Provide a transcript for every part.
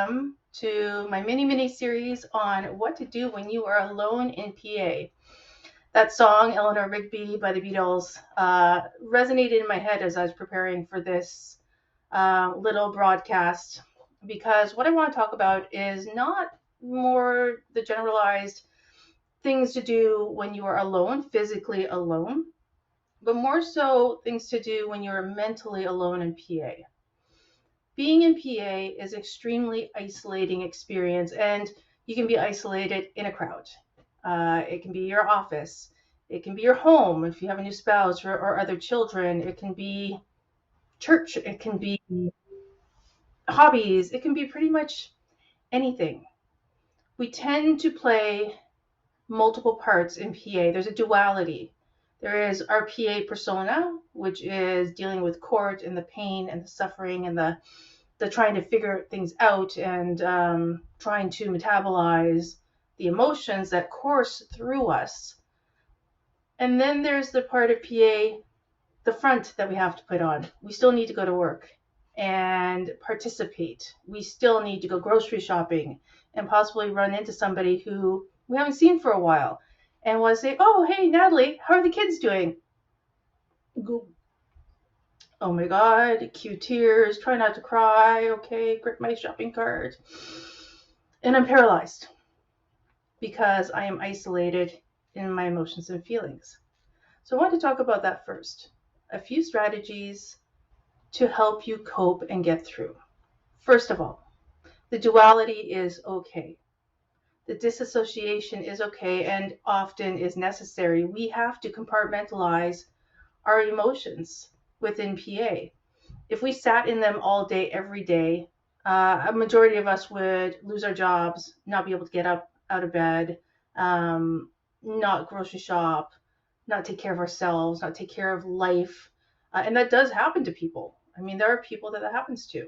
welcome to my mini series on what to do when you are alone in PA. That song, Eleanor Rigby by the Beatles, resonated in my head as I was preparing for this little broadcast because what I want to talk about is not more the generalized things to do when you are alone, physically alone, but more so things to do when you're mentally alone in PA. Being in PA is extremely isolating experience, and you can be isolated in a crowd. It can be your office. It can be your home if you have a new spouse or other children. It can be church. It can be hobbies. It can be pretty much anything. We tend to play multiple parts in PA. There's a duality. There is our PA persona, which is dealing with court and the pain and the suffering and the trying to figure things out and trying to metabolize the emotions that course through us. And then there's the part of PA, the front that we have to put on. We still need to go to work and participate. We still need to go grocery shopping and possibly run into somebody who we haven't seen for a while and want to say, oh, hey, Natalie, how are the kids doing? Oh my God, cue tears, try not to cry, okay, grip my shopping cart. And I'm paralyzed because I am isolated in my emotions and feelings. So I want to talk about that first. A few strategies to help you cope and get through. First of all, the duality is okay. The disassociation is okay and often is necessary. We have to compartmentalize our emotions within PA. If we sat in them all day, every day, a majority of us would lose our jobs, not be able to get up out of bed, not grocery shop, not take care of ourselves, not take care of life. And that does happen to people. I mean, there are people that happens to.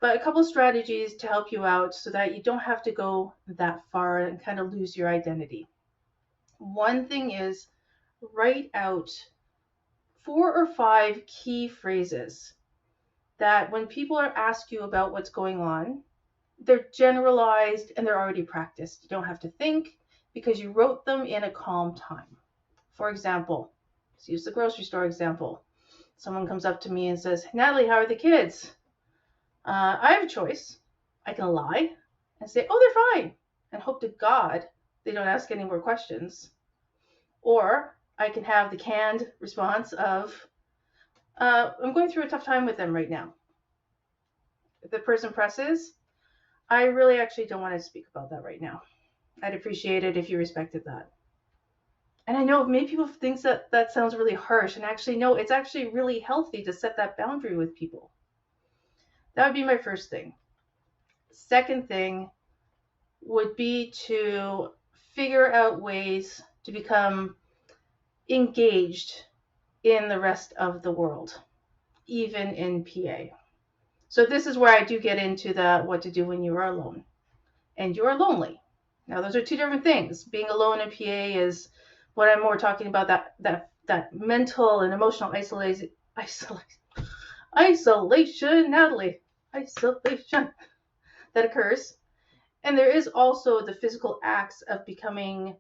But a couple of strategies to help you out so that you don't have to go that far and kind of lose your identity. One thing is write out 4 or 5 key phrases that when people are asked you about what's going on, they're generalized and they're already practiced. You don't have to think because you wrote them in a calm time. For example, let's use the grocery store example. Someone comes up to me and says, Natalie, how are the kids? I have a choice. I can lie and say, oh, they're fine, and hope to God they don't ask any more questions. Or I can have the canned response of, I'm going through a tough time with them right now. If the person presses, I really actually don't want to speak about that right now. I'd appreciate it if you respected that. And I know many people think that sounds really harsh, and actually, no, it's actually really healthy to set that boundary with people. That would be my first thing. Second thing would be to figure out ways to become engaged in the rest of the world, even in PA. So this is where I do get into the what to do when you are alone and you're lonely. Now, those are two different things. Being alone in PA is what I'm more talking about, that mental and emotional isolation, Natalie, isolation that occurs. And there is also the physical acts of becoming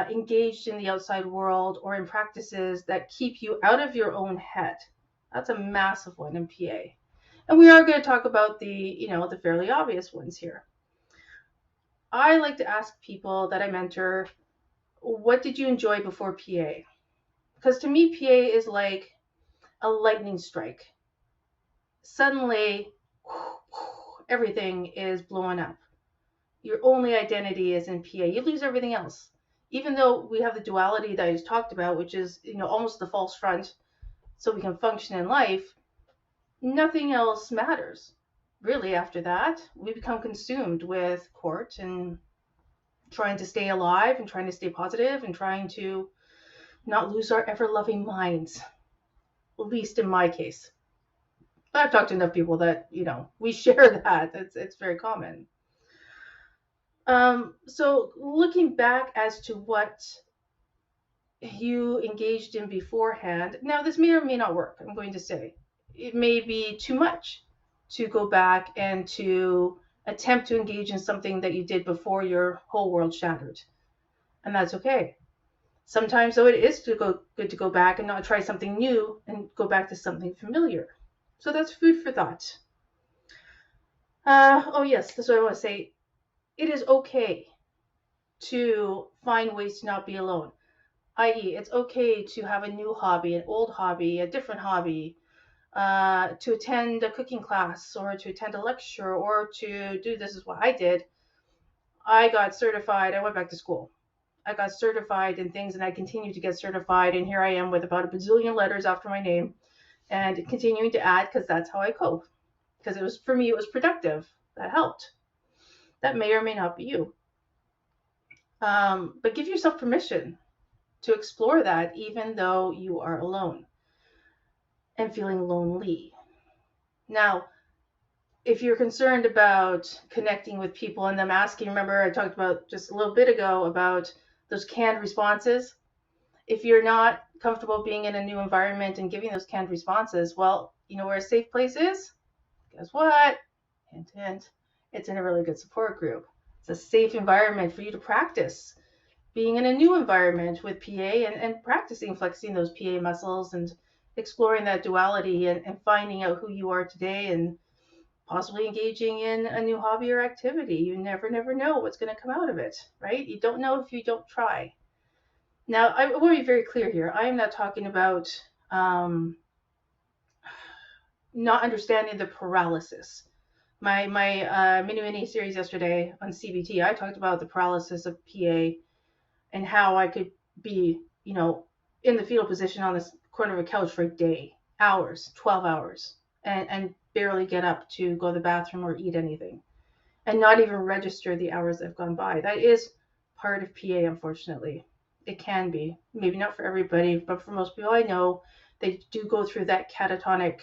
engaged in the outside world or in practices that keep you out of your own head. That's a massive one in PA. And we are going to talk about the fairly obvious ones here. I like to ask people that I mentor, what did you enjoy before PA? Because to me, PA is like a lightning strike. Suddenly, everything is blowing up. Your only identity is in PA. You lose everything else. Even though we have the duality that I just talked about, which is almost the false front, so we can function in life, nothing else matters. Really, after that, we become consumed with court and trying to stay alive and trying to stay positive and trying to not lose our ever-loving minds, at least in my case. I've talked to enough people that, we share that. It's very common. So looking back as to what you engaged in beforehand, now this may or may not work, I'm going to say. It may be too much to go back and to attempt to engage in something that you did before your whole world shattered. And that's okay. Sometimes, though, it is good to go back and not try something new and go back to something familiar. So that's food for thought. Oh, yes, that's what I want to say. It is okay to find ways to not be alone, i.e., it's okay to have a new hobby, an old hobby, a different hobby, to attend a cooking class or to attend a lecture or to do this is what I did. I got certified. I went back to school. I got certified in things and I continue to get certified. And here I am with about a bazillion letters after my name and continuing to add because that's how I cope. Because it was, for me, it was productive. That helped. That may or may not be you. But give yourself permission to explore that even though you are alone and feeling lonely. Now, if you're concerned about connecting with people and them asking, remember I talked about just a little bit ago about those canned responses. If you're not comfortable being in a new environment and giving those canned responses, well, you know where a safe place is? Guess what? Hint, hint. It's in a really good support group. It's a safe environment for you to practice being in a new environment with PA and practicing flexing those PA muscles and exploring that duality and finding out who you are today and possibly engaging in a new hobby or activity. You never know what's going to come out of it, right? You don't know if you don't try. Now, I want to be very clear here. I am not talking about not understanding the paralysis. My mini series yesterday on CBT, I talked about the paralysis of PA and how I could be, in the fetal position on this corner of a couch for a day, hours, 12 hours, and barely get up to go to the bathroom or eat anything, and not even register the hours that have gone by. That is part of PA, unfortunately. It can be. Maybe not for everybody, but for most people I know, they do go through that catatonic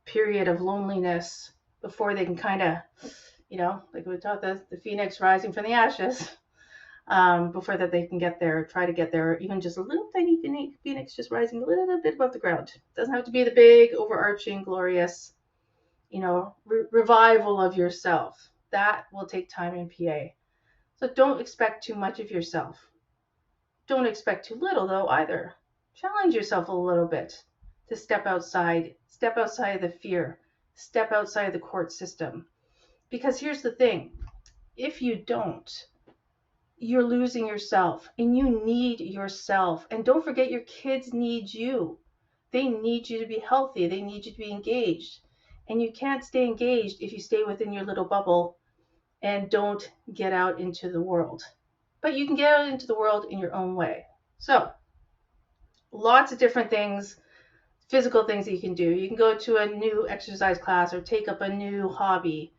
period of loneliness before they can kind of, like we taught the phoenix rising from the ashes, before that they can get there, try to get there, even just a little tiny phoenix just rising a little bit above the ground. It doesn't have to be the big, overarching, glorious, revival of yourself. That will take time in PA. So don't expect too much of yourself. Don't expect too little, though, either. Challenge yourself a little bit to step outside of the fear, step outside the court system. Because here's the thing, if you don't, you're losing yourself, and you need yourself. And don't forget, your kids need you. They need you to be healthy. They need you to be engaged. And you can't stay engaged if you stay within your little bubble and don't get out into the world. But you can get out into the world in your own way. So, lots of different things, physical things that you can do. You can go to a new exercise class or take up a new hobby.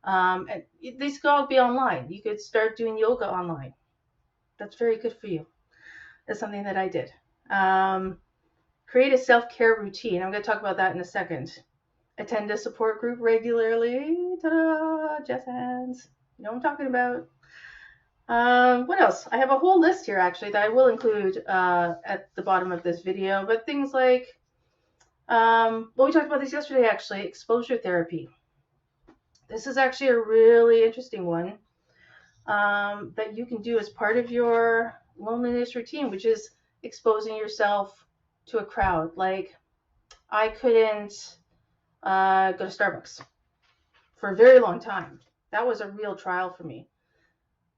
And these could all be online. You could start doing yoga online. That's very good for you. That's something that I did. Create a self-care routine. I'm going to talk about that in a second. Attend a support group regularly. Ta-da! Jazz hands. You know what I'm talking about. What else? I have a whole list here, actually, that I will include at the bottom of this video. But things like, well, we talked about this yesterday, actually, exposure therapy. This is actually a really interesting one that you can do as part of your loneliness routine, which is exposing yourself to a crowd. Like, I couldn't go to Starbucks for a very long time. That was a real trial for me.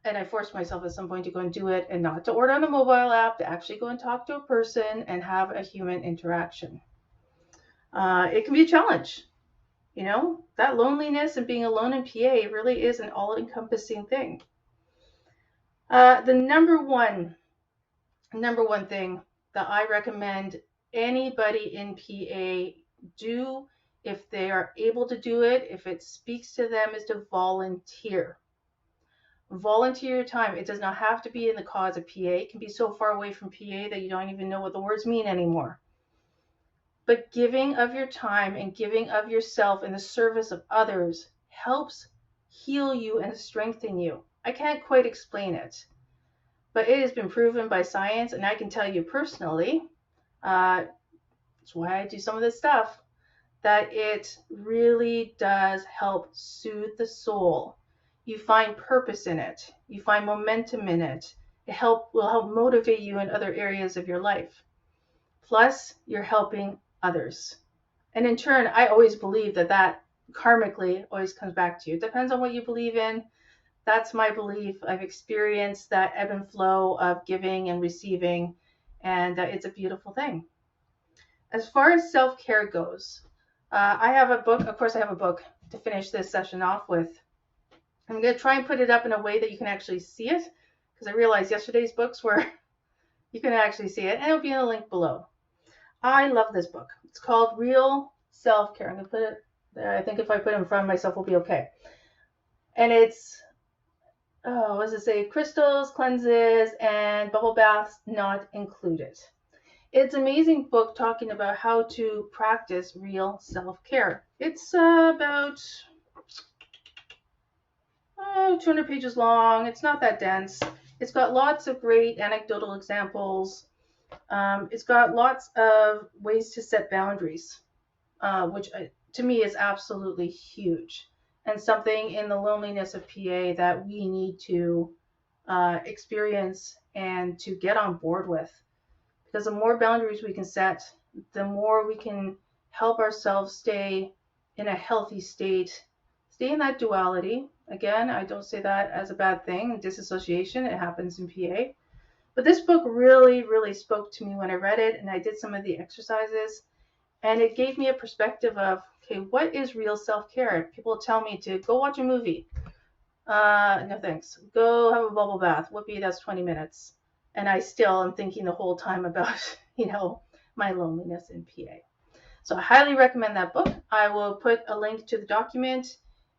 And I forced myself at some point to go and do it, and not to order on the mobile app, to actually go and talk to a person and have a human interaction. It can be a challenge. That loneliness and being alone in PA really is an all-encompassing thing. The number one thing that I recommend anybody in PA do, if they are able to do it, if it speaks to them, is to volunteer. Volunteer your time. It does not have to be in the cause of PA. It can be so far away from PA that you don't even know what the words mean anymore. But giving of your time and giving of yourself in the service of others helps heal you and strengthen you. I can't quite explain it, but it has been proven by science, and I can tell you personally, that's why I do some of this stuff, that it really does help soothe the soul. You find purpose in it. You find momentum in it. It will help motivate you in other areas of your life. Plus, you're helping others. And in turn, I always believe that karmically always comes back to you. It depends on what you believe in. That's my belief. I've experienced that ebb and flow of giving and receiving, and it's a beautiful thing. As far as self-care goes, I have a book. Of course, I have a book to finish this session off with. I'm going to try and put it up in a way that you can actually see it, because I realized yesterday's books were you can actually see it, and it'll be in a link below. I love this book. It's called Real Self-Care. I'm going to put it there. I think if I put it in front of myself, we'll be okay. And it's, what does it say? Crystals, cleanses, and bubble baths not included. It's an amazing book talking about how to practice real self-care. It's about 200 pages long. It's not that dense. It's got lots of great anecdotal examples. It's got lots of ways to set boundaries, which to me is absolutely huge, and something in the loneliness of PA that we need to experience and to get on board with. Because the more boundaries we can set, the more we can help ourselves stay in a healthy state, stay in that duality. Again, I don't say that as a bad thing. Disassociation, it happens in PA. But this book really, really spoke to me when I read it, and I did some of the exercises, and it gave me a perspective of, okay, what is real self-care? People tell me to go watch a movie. No thanks. Go have a bubble bath. Whoopee, that's 20 minutes. And I still am thinking the whole time about, my loneliness in PA. So I highly recommend that book. I will put a link to the document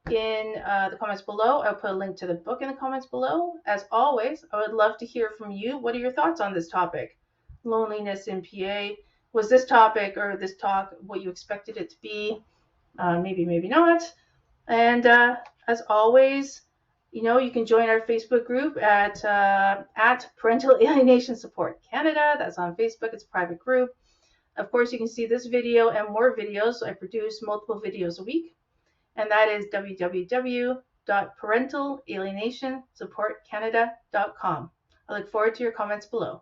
in the comments below. I'll put a link to the book in the comments below. As always, I would love to hear from you. What are your thoughts on this topic? Loneliness in PA. Was this topic or this talk what you expected it to be? Maybe, maybe not. And as always, you can join our Facebook group at Parental Alienation Support Canada. That's on Facebook. It's a private group. Of course, you can see this video and more videos. I produce multiple videos a week, and that is www.parentalalienationsupportcanada.com. I look forward to your comments below.